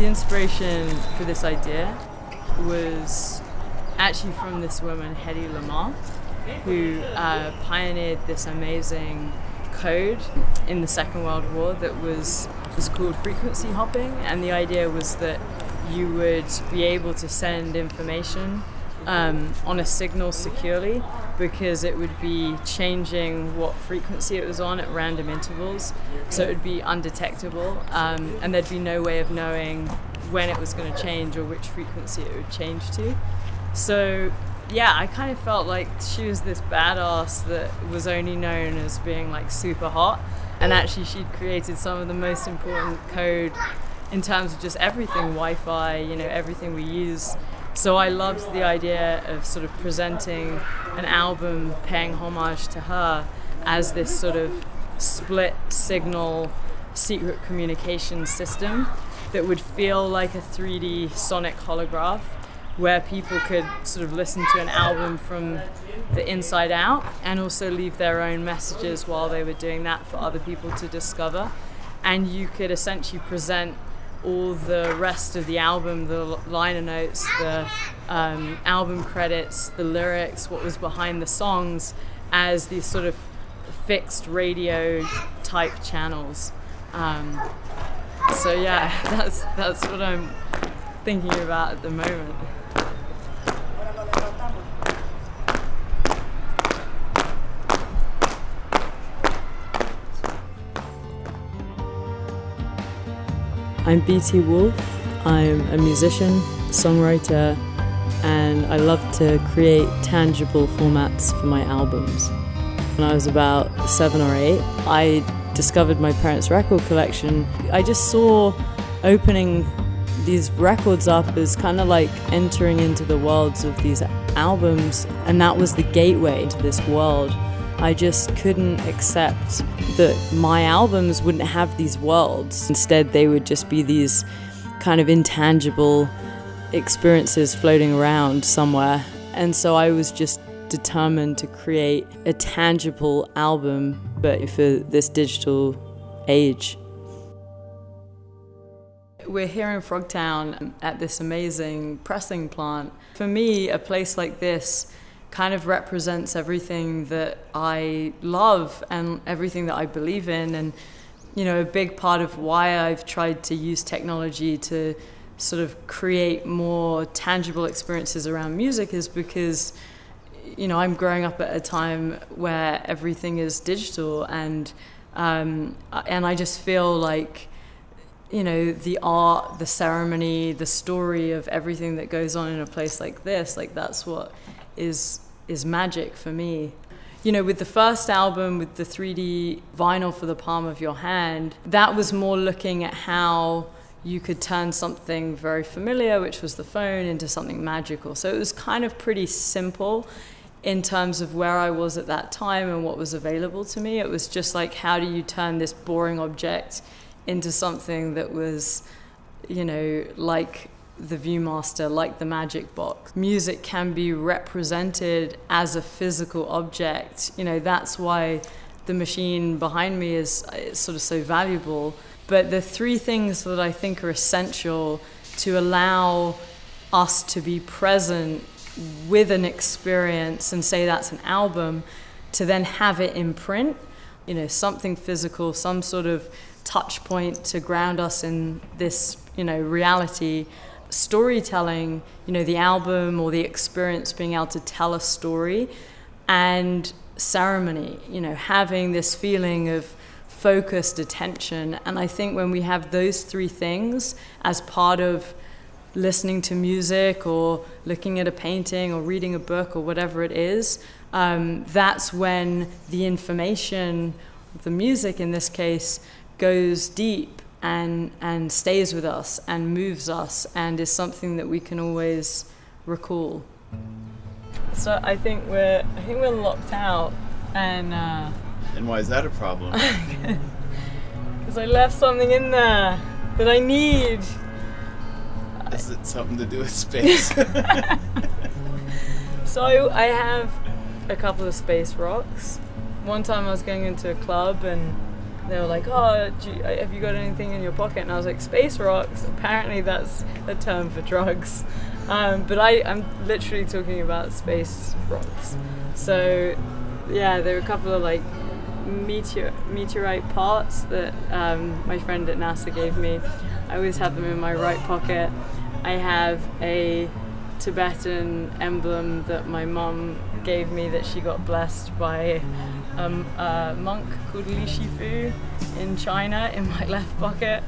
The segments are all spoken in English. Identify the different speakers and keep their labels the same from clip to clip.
Speaker 1: The inspiration for this idea was actually from this woman, Hedy Lamarr, who pioneered this amazing code in the Second World War that was called frequency hopping, and the idea was that you would be able to send information on a signal securely, because it would be changing what frequency it was on at random intervals, so it would be undetectable, and there'd be no way of knowing when it was going to change or which frequency it would change to. So yeah, I kind of felt like she was this badass that was only known as being like super hot, and actually she'd created some of the most important code in terms of just everything, Wi-Fi, you know, everything we use. So I loved the idea of sort of presenting an album paying homage to her as this sort of split signal secret communication system that would feel like a 3D sonic holograph, where people could sort of listen to an album from the inside out and also leave their own messages while they were doing that for other people to discover. And you could essentially present all the rest of the album, the liner notes, the album credits, the lyrics, what was behind the songs, as these sort of fixed radio type channels. So yeah, that's what I'm thinking about at the moment. I'm Beatie Wolfe. I'm a musician, songwriter, and I love to create tangible formats for my albums. When I was about 7 or 8, I discovered my parents' record collection. I just saw opening these records up as kind of like entering into the worlds of these albums, and that was the gateway to this world. I just couldn't accept that my albums wouldn't have these worlds. Instead, they would just be these kind of intangible experiences floating around somewhere. And so I was just determined to create a tangible album, but for this digital age. We're here in Frogtown at this amazing pressing plant. For me, a place like this kind of represents everything that I love and everything that I believe in. And, you know, a big part of why I've tried to use technology to sort of create more tangible experiences around music is because, you know, I'm growing up at a time where everything is digital, and I just feel like, you know, the art, the ceremony, the story of everything that goes on in a place like this, like that's what is magic for me. You know, with the first album, with the 3D vinyl for the palm of your hand, that was more looking at how you could turn something very familiar, which was the phone, into something magical. So it was kind of pretty simple in terms of where I was at that time and what was available to me. It was just like, how do you turn this boring object into something that was, you know, like the Viewmaster, like the Magic Box. Music can be represented as a physical object. You know, that's why the machine behind me is sort of so valuable. But the three things that I think are essential to allow us to be present with an experience, and say that's an album, to then have it in print, you know, something physical, some sort of touch point to ground us in this, you know, reality. Storytelling, you know, the album or the experience being able to tell a story, and ceremony, you know, having this feeling of focused attention. And I think when we have those three things as part of listening to music or looking at a painting or reading a book or whatever it is, that's when the information, the music in this case, goes deep and stays with us and moves us and is something that we can always recall. So I think we're locked out, and
Speaker 2: why is that a problem?
Speaker 1: Because I left something in there that I need.
Speaker 2: Is it something to do with space?
Speaker 1: So I have a couple of space rocks. One time I was going into a club and they were like, oh, have you got anything in your pocket? And I was like, space rocks. Apparently that's a term for drugs. But I'm literally talking about space rocks. So yeah, there were a couple of like meteorite parts that my friend at NASA gave me. I always have them in my right pocket. I have a Tibetan emblem that my mum gave me that she got blessed by a monk called Li Shifu in China in my left pocket.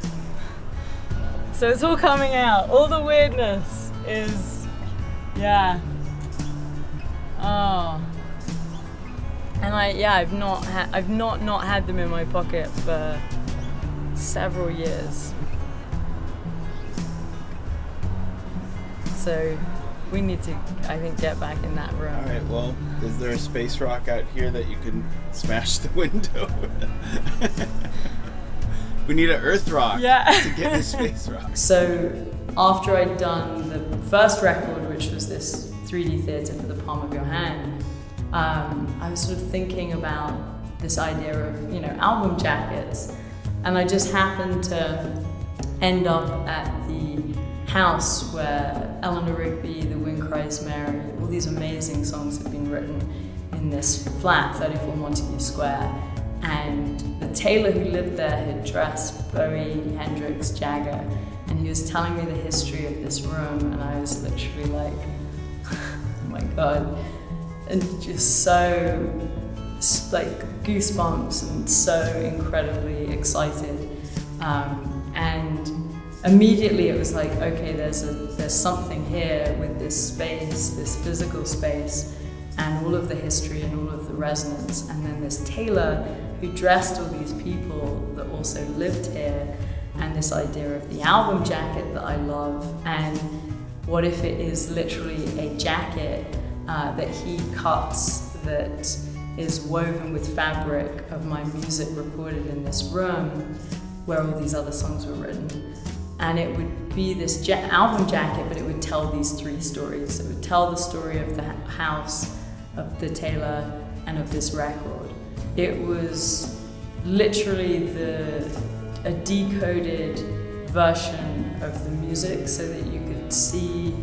Speaker 1: So it's all coming out. All the weirdness is, yeah. Oh. And I've not had them in my pocket for several years. So we need to, I think, get back in that room.
Speaker 2: All right, well, is there a space rock out here that you can smash the window with? We need an earth rock to get a space rock.
Speaker 1: So after I'd done the first record, which was this 3D theatre for the palm of your hand, I was sort of thinking about this idea of, album jackets. And I just happened to end up at the house where Eleanor Rigby, The Wind Cries Mary, all these amazing songs had been written in this flat, 34 Montague Square. And the tailor who lived there had dressed Bowie, Hendrix, Jagger, and he was telling me the history of this room, and I was literally like, oh my God, and just so, like, goosebumps and so incredibly excited. And immediately it was like, okay, there's something here with this space, this physical space, and all of the history and all of the resonance, and then this tailor who dressed all these people that also lived here, and this idea of the album jacket that I love, and what if it is literally a jacket that he cuts that is woven with fabric of my music recorded in this room where all these other songs were written. And it would be this album jacket, but it would tell these three stories. It would tell the story of the house, of the tailor, and of this record. It was literally a decoded version of the music so that you could see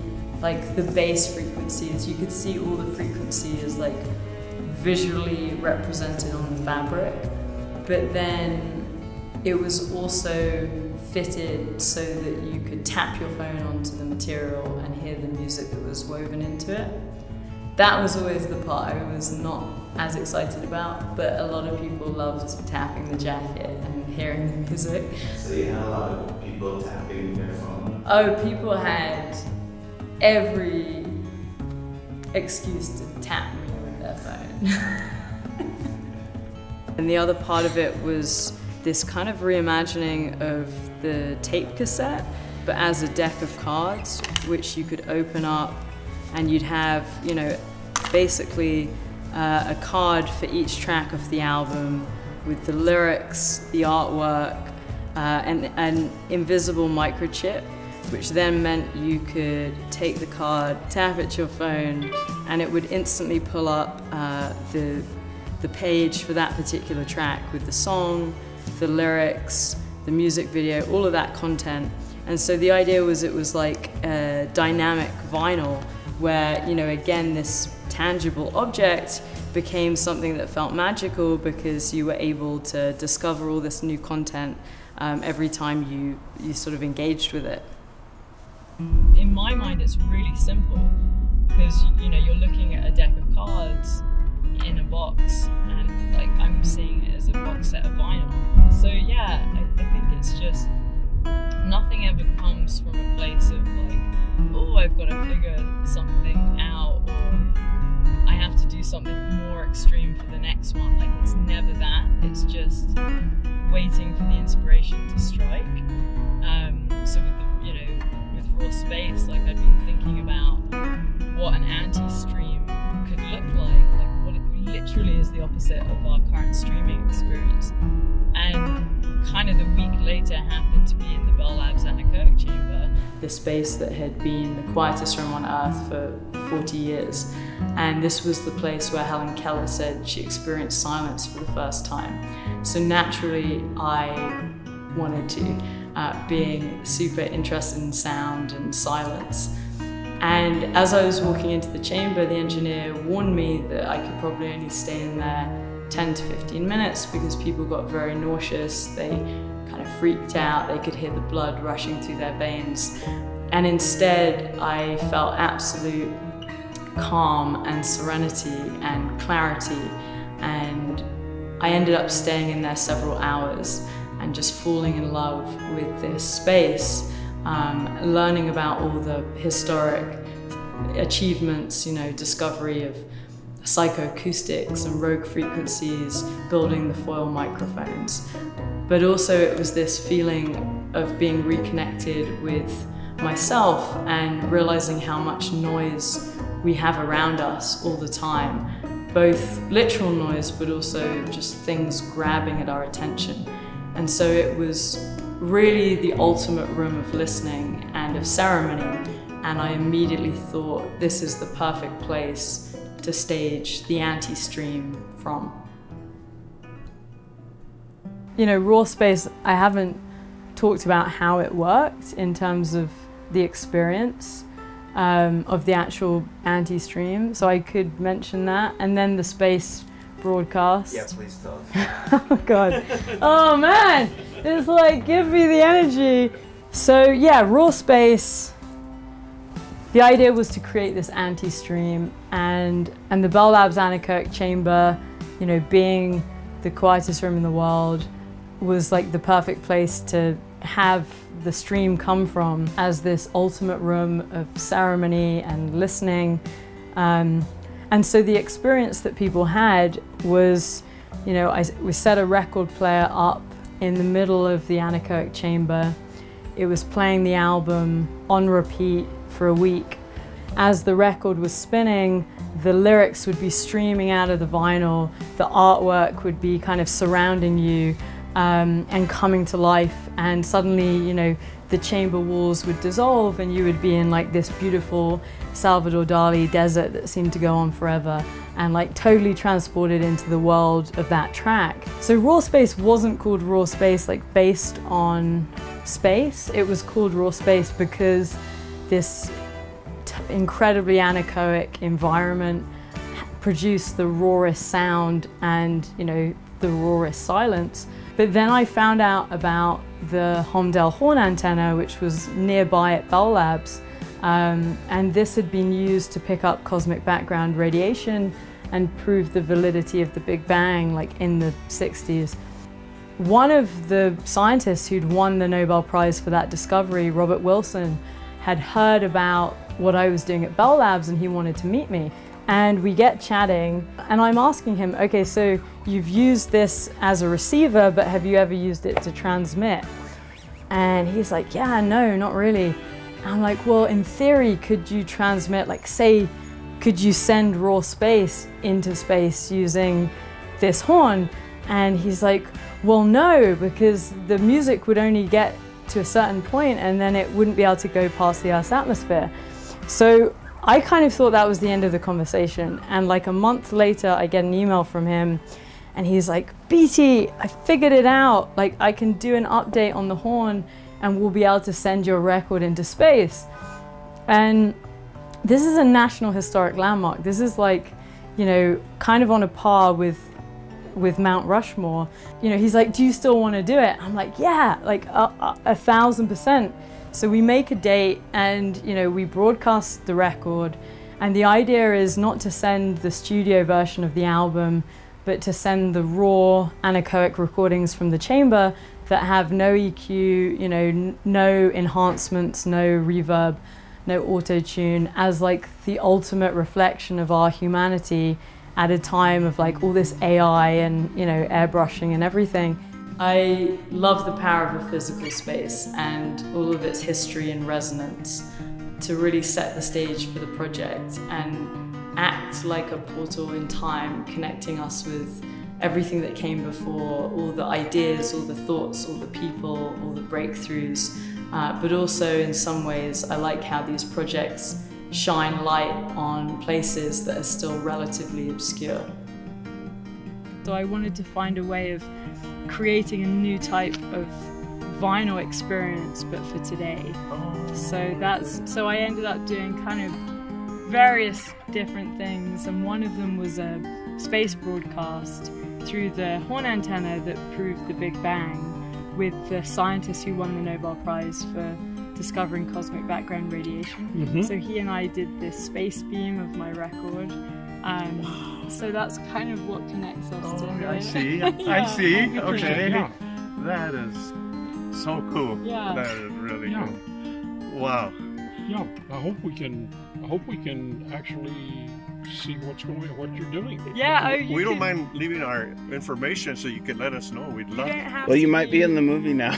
Speaker 1: like the bass frequencies. You could see all the frequencies like visually represented on the fabric, but then it was also fitted so that you could tap your phone onto the material and hear the music that was woven into it. That was always the part I was not as excited about, but a lot of people loved tapping the jacket and hearing the music.
Speaker 3: So you had a lot of people tapping their phone?
Speaker 1: Oh, people had every excuse to tap me with their phone. And the other part of it was this kind of reimagining of the tape cassette, but as a deck of cards, which you could open up, and you'd have, basically a card for each track of the album with the lyrics, the artwork, and an invisible microchip, which then meant you could take the card, tap it to your phone, and it would instantly pull up the page for that particular track with the song, the lyrics, the music video, all of that content. And so the idea was it was like a dynamic vinyl where, again, this tangible object became something that felt magical because you were able to discover all this new content every time you sort of engaged with it. In my mind, it's really simple because, you're looking at a deck of cards in a box, and like I'm seeing it as a box set of vinyl. So yeah, I think it's just nothing ever comes from a place of like, oh, I've got to figure something out, or I have to do something more extreme for the next one. Like, it's never that. It's just waiting for the inspiration to strike. So with raw space, like I'd been thinking about what an anti-stream could look like what it would literally is the opposite of our current streaming experience. And kind of the week later happened to be in the Bell Labs anechoic chamber, the space that had been the quietest room on earth for 40 years. And this was the place where Helen Keller said she experienced silence for the first time. So naturally, I wanted to, being super interested in sound and silence. And as I was walking into the chamber, the engineer warned me that I could probably only stay in there 10 to 15 minutes because people got very nauseous, they kind of freaked out, they could hear the blood rushing through their veins. And instead, I felt absolute calm and serenity and clarity. And I ended up staying in there several hours and just falling in love with this space, learning about all the historic achievements, discovery of psychoacoustics and rogue frequencies, building the foil microphones. But also it was this feeling of being reconnected with myself and realizing how much noise we have around us all the time. Both literal noise, but also just things grabbing at our attention. And so it was really the ultimate room of listening and of ceremony. And I immediately thought, this is the perfect place to stage the anti-stream from. Raw space, I haven't talked about how it worked in terms of the experience of the actual anti-stream, so I could mention that. And then the space broadcast.
Speaker 3: Yeah, please tell us.
Speaker 1: Oh God. Oh man, it's like, give me the energy. So yeah, raw space. The idea was to create this anti-stream, and the Bell Labs anechoic chamber, being the quietest room in the world, was like the perfect place to have the stream come from as this ultimate room of ceremony and listening. And so the experience that people had was, we set a record player up in the middle of the anechoic chamber. It was playing the album on repeat for a week. As the record was spinning, the lyrics would be streaming out of the vinyl, the artwork would be kind of surrounding you and coming to life, and suddenly, the chamber walls would dissolve and you would be in like this beautiful Salvador Dali desert that seemed to go on forever, and like totally transported into the world of that track. So raw space wasn't called raw space like based on space, it was called raw space because this incredibly anechoic environment produced the rawest sound and the rawest silence. But then I found out about the Holmdel horn antenna, which was nearby at Bell Labs, and this had been used to pick up cosmic background radiation and prove the validity of the Big Bang, like in the 60s. One of the scientists who'd won the Nobel Prize for that discovery, Robert Wilson, had heard about what I was doing at Bell Labs and he wanted to meet me. And we get chatting and I'm asking him, okay, so you've used this as a receiver, but have you ever used it to transmit? And he's like, yeah, no, not really. And I'm like, well, in theory, could you transmit, like say, could you send raw space into space using this horn? And he's like, well, no, because the music would only get to a certain point and then it wouldn't be able to go past the Earth's atmosphere. So I kind of thought that was the end of the conversation. And like a month later, I get an email from him and he's like, Beatie, I figured it out. Like I can do an update on the horn and we'll be able to send your record into space. And this is a national historic landmark. This is like, kind of on a par with Mount Rushmore. He's like, do you still want to do it? I'm like, yeah, like 1,000%. So we make a date and, we broadcast the record. And the idea is not to send the studio version of the album, but to send the raw anechoic recordings from the chamber that have no EQ, no enhancements, no reverb, no auto-tune, as like the ultimate reflection of our humanity at a time of like all this AI and, airbrushing and everything. I love the power of a physical space and all of its history and resonance to really set the stage for the project and act act like a portal in time, connecting us with everything that came before, all the ideas, all the thoughts, all the people, all the breakthroughs. But also in some ways, I like how these projects shine light on places that are still relatively obscure.
Speaker 4: So I wanted to find a way of creating a new type of vinyl experience, but for today. So I ended up doing kind of various different things, and one of them was a space broadcast through the horn antenna that proved the Big Bang, with the scientist who won the Nobel Prize for discovering cosmic background radiation. So he and I did this space beam of my record. So that's kind of what connects us to
Speaker 5: I see.
Speaker 4: Yeah.
Speaker 5: I see. Okay.
Speaker 6: Yeah.
Speaker 5: That is so cool.
Speaker 4: Yeah.
Speaker 5: That is really
Speaker 6: Yeah.
Speaker 5: cool. Wow.
Speaker 6: Yeah, I hope we can actually see what you're doing.
Speaker 4: Yeah.
Speaker 5: We don't mind leaving our information so you can let us know. We'd love it.
Speaker 2: Well, you might be in the movie now.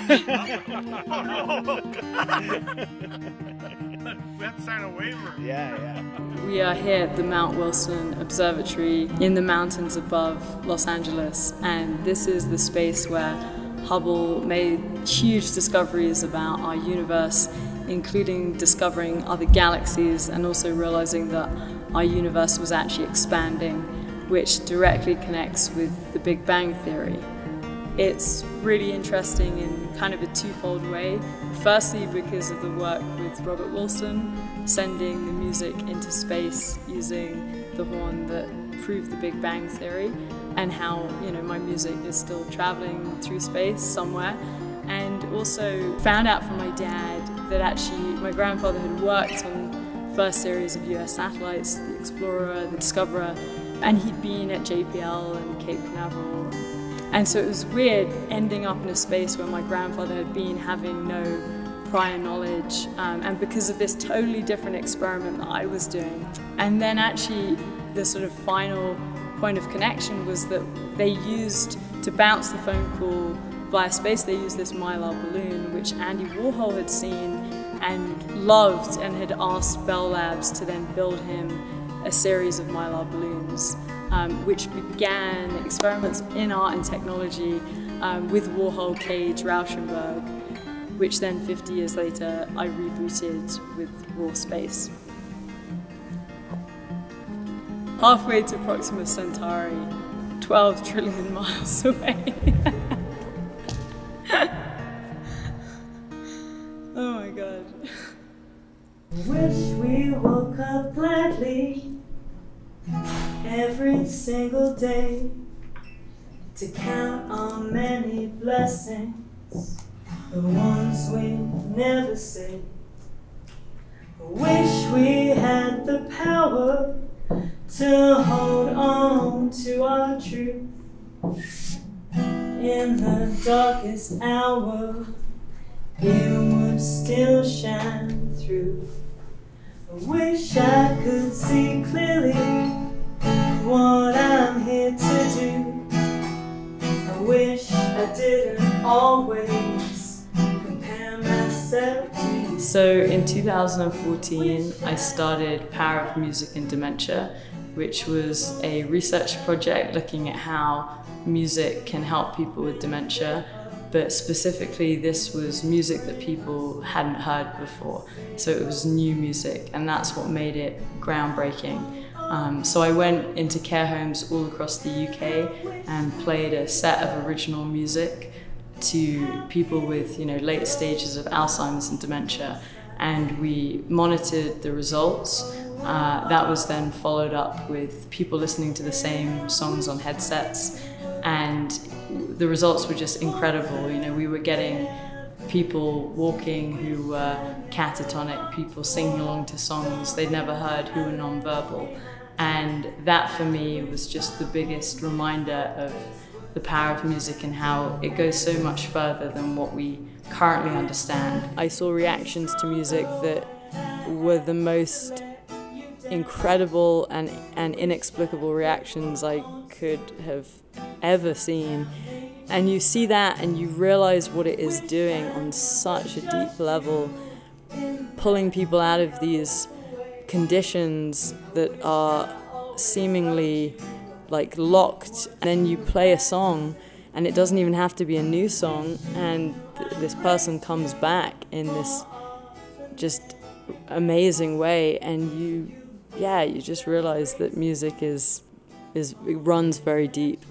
Speaker 5: Let's sign a waiver.
Speaker 2: Yeah.
Speaker 1: We are here at the Mount Wilson Observatory in the mountains above Los Angeles, and this is the space where Hubble made huge discoveries about our universe, including discovering other galaxies and also realizing that our universe was actually expanding, which directly connects with the Big Bang Theory. It's really interesting in kind of a twofold way. Firstly, because of the work with Robert Wilson, sending the music into space using the horn that proved the Big Bang Theory, and how, my music is still traveling through space somewhere. And also found out from my dad that actually my grandfather had worked on the first series of US satellites, the Explorer, the Discoverer, and he'd been at JPL and Cape Canaveral. And so it was weird ending up in a space where my grandfather had been, having no prior knowledge, and because of this totally different experiment that I was doing. And then actually the sort of final point of connection was that they used, to bounce the phone call via space, they used this Mylar balloon, which Andy Warhol had seen and loved, and had asked Bell Labs to then build him a series of Mylar balloons, which began experiments in art and technology with Warhol, Cage, Rauschenberg, which then 50 years later I rebooted with Raw Space. Halfway to Proxima Centauri, 12 trillion miles away. Oh my God.
Speaker 7: Wish we woke up gladly every single day to count on many blessings, the ones we never say. Wish we had the power to hold on to our truth in the darkest hour. It would still shine through. I wish I could see clearly what I'm here to do. I wish I didn't always compare myself to you.
Speaker 1: So in 2014, I started Parrot Music and Dementia, which was a research project looking at how music can help people with dementia. But specifically, this was music that people hadn't heard before. So it was new music, and that's what made it groundbreaking. So I went into care homes all across the UK and played a set of original music to people with, late stages of Alzheimer's and dementia. And we monitored the results. That was then followed up with people listening to the same songs on headsets. And the results were just incredible. We were getting people walking who were catatonic, people singing along to songs they'd never heard who were nonverbal. And that for me was just the biggest reminder of the power of music and how it goes so much further than what we currently understand. I saw reactions to music that were the most incredible and inexplicable reactions I could have ever seen. And you see that and you realize what it is doing on such a deep level, pulling people out of these conditions that are seemingly like locked, and then you play a song and it doesn't even have to be a new song, and this person comes back in this just amazing way, and you just realize that music it runs very deep.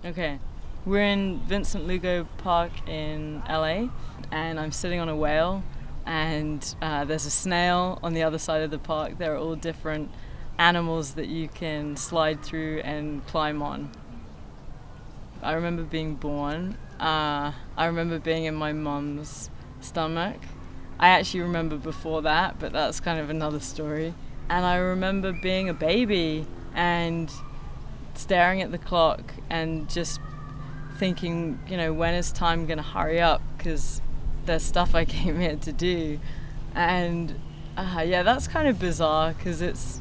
Speaker 1: Okay, we're in Vincent Lugo Park in LA, and I'm sitting on a whale, and there's a snail on the other side of the park. There are all different animals that you can slide through and climb on. I remember being born. I remember being in my mum's stomach. I actually remember before that, but that's kind of another story. And I remember being a baby and staring at the clock and just thinking, you know, when is time gonna hurry up? Because there's stuff I came here to do. And yeah, that's kind of bizarre, because it's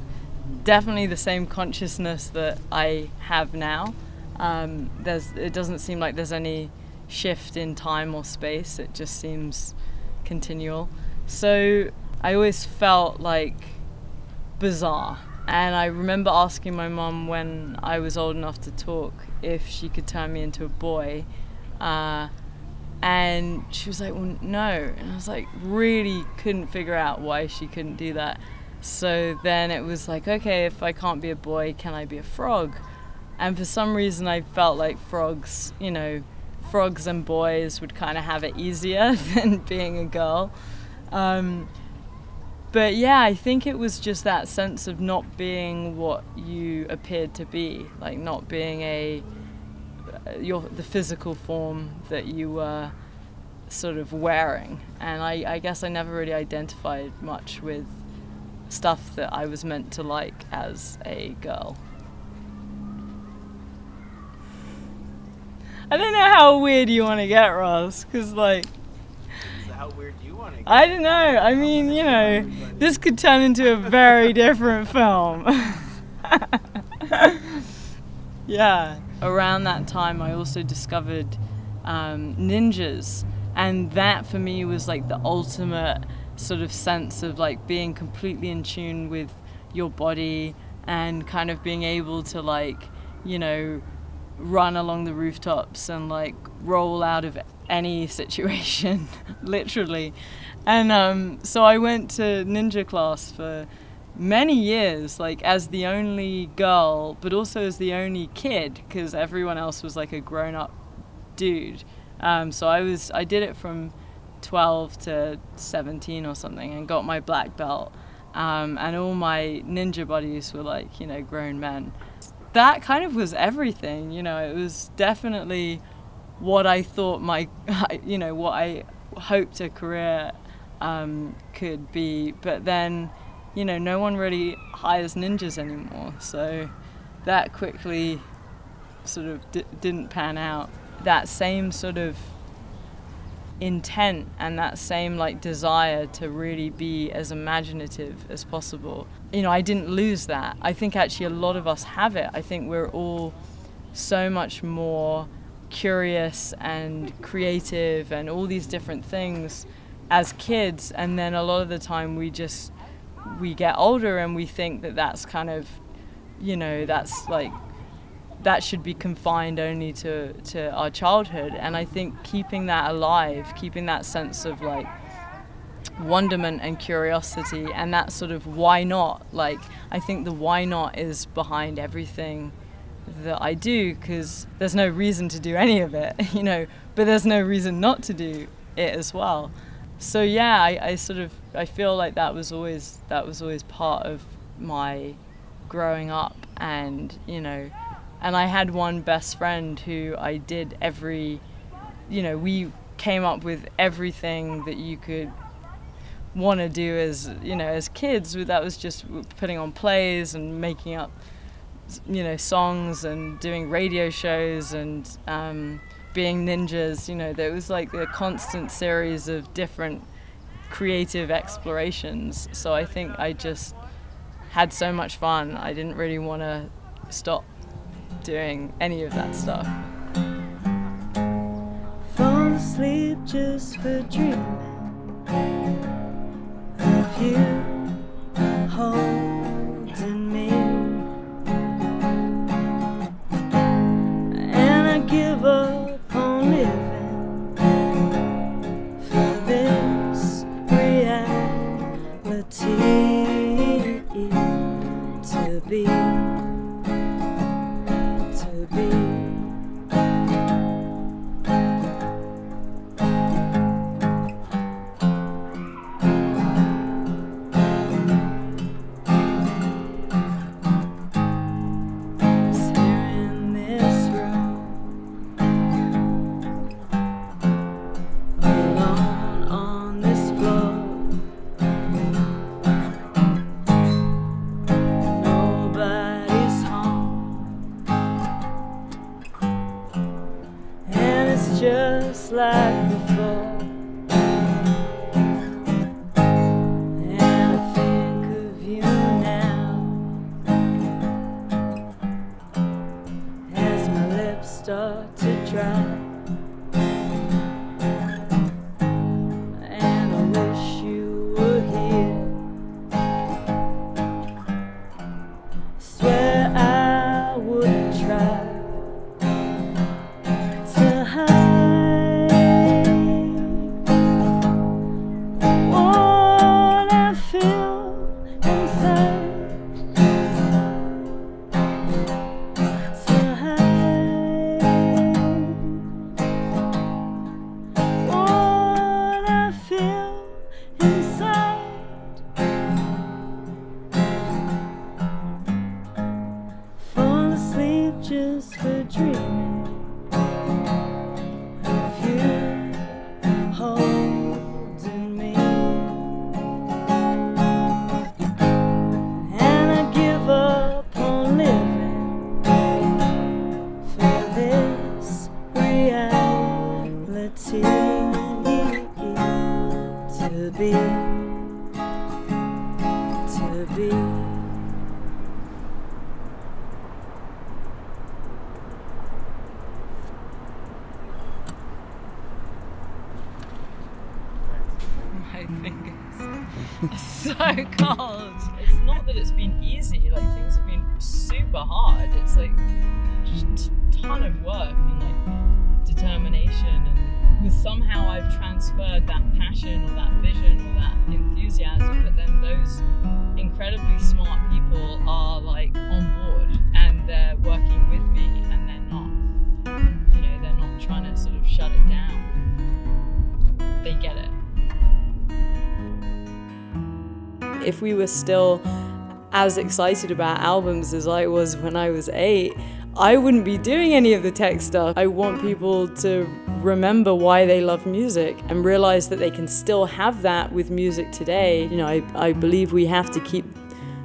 Speaker 1: definitely the same consciousness that I have now. It doesn't seem like there's any shift in time or space. It just seems continual. So I always felt like bizarre. And I remember asking my mum when I was old enough to talk if she could turn me into a boy. And she was like, well, no. And I was like, really couldn't figure out why she couldn't do that. So then it was like, okay, if I can't be a boy, can I be a frog? And for some reason I felt like frogs, you know, frogs and boys would kind of have it easier than being a girl. But yeah, I think it was just that sense of not being what you appeared to be, like not being the physical form that you were sort of wearing. And I guess I never really identified much with stuff that I was meant to like as a girl. I don't know how weird you want to get, Ross, because like...
Speaker 2: How weird do you want to get?
Speaker 1: I don't know. I mean, you know, this could turn into a very different film. Yeah. Around that time, I also discovered ninjas, and that for me was like the ultimate sort of sense of like being completely in tune with your body and kind of being able to like, you know, run along the rooftops and like roll out of any situation, literally. And so I went to ninja class for many years, like as the only girl, but also as the only kid, because everyone else was like a grown-up dude. So I did it from 12 to 17 or something, and got my black belt. And all my ninja buddies were like, you know, grown men. That kind of was everything, you know. It was definitely what I thought you know, what I hoped a career could be. But then, you know, no one really hires ninjas anymore, so that quickly sort of didn't pan out. That same sort of intent and that same like desire to really be as imaginative as possible, you know, I didn't lose that. I think actually a lot of us have it. I think we're all so much more curious and creative and all these different things as kids, and then a lot of the time we get older and we think that that's kind of, you know, that's like, that should be confined only to our childhood. And I think keeping that alive, keeping that sense of like wonderment and curiosity and that sort of why not, like I think the why not is behind everything that I do, because there's no reason to do any of it, you know, but there's no reason not to do it as well. So yeah, I feel like that was always part of my growing up. And you know, and I had one best friend who I did you know, we came up with everything that you could want to do as, you know, as kids. That was just putting on plays and making up, you know, songs and doing radio shows and being ninjas. You know, there was like a constant series of different creative explorations. So I think I just had so much fun. I didn't really want to stop doing any of that stuff.
Speaker 7: Fall asleep just for dreaming of you, holding just like before. And I think of you now as my lips start to dry. And I wish you were here. Swear I wouldn't try to hide what I feel inside. To hide what I feel inside. Fall asleep just for dreaming of you holding me. And I give up on living for this reality to be.
Speaker 4: My fingers are so cold. It's not that it's been easy, like things have been super hard. It's like just a ton of work and like determination, and with somehow I've transferred that passion or that vision or that enthusiasm, but then those incredibly smart people are like on board and they're working with me, and they're not, you know, they're not trying to sort of shut it down. They get it.
Speaker 1: If we were still as excited about albums as I was when I was 8, I wouldn't be doing any of the tech stuff. I want people to remember why they love music and realize that they can still have that with music today. You know, I believe we have to keep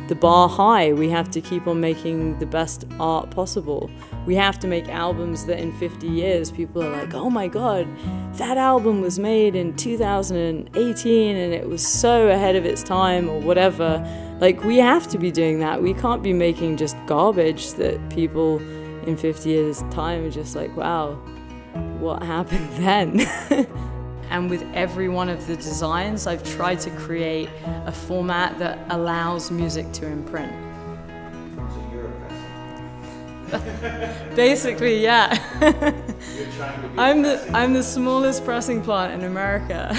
Speaker 1: the bar high. We have to keep on making the best art possible. We have to make albums that in 50 years people are like, oh my God, that album was made in 2018 and it was so ahead of its time, or whatever. Like, we have to be doing that. We can't be making just garbage that people in 50 years time are just like, wow, what happened then? And with every one of the designs, I've tried to create a format that allows music to imprint.
Speaker 3: So you're a pressing.
Speaker 1: Basically, yeah.
Speaker 3: You're trying to be
Speaker 1: I'm the smallest pressing plant in America.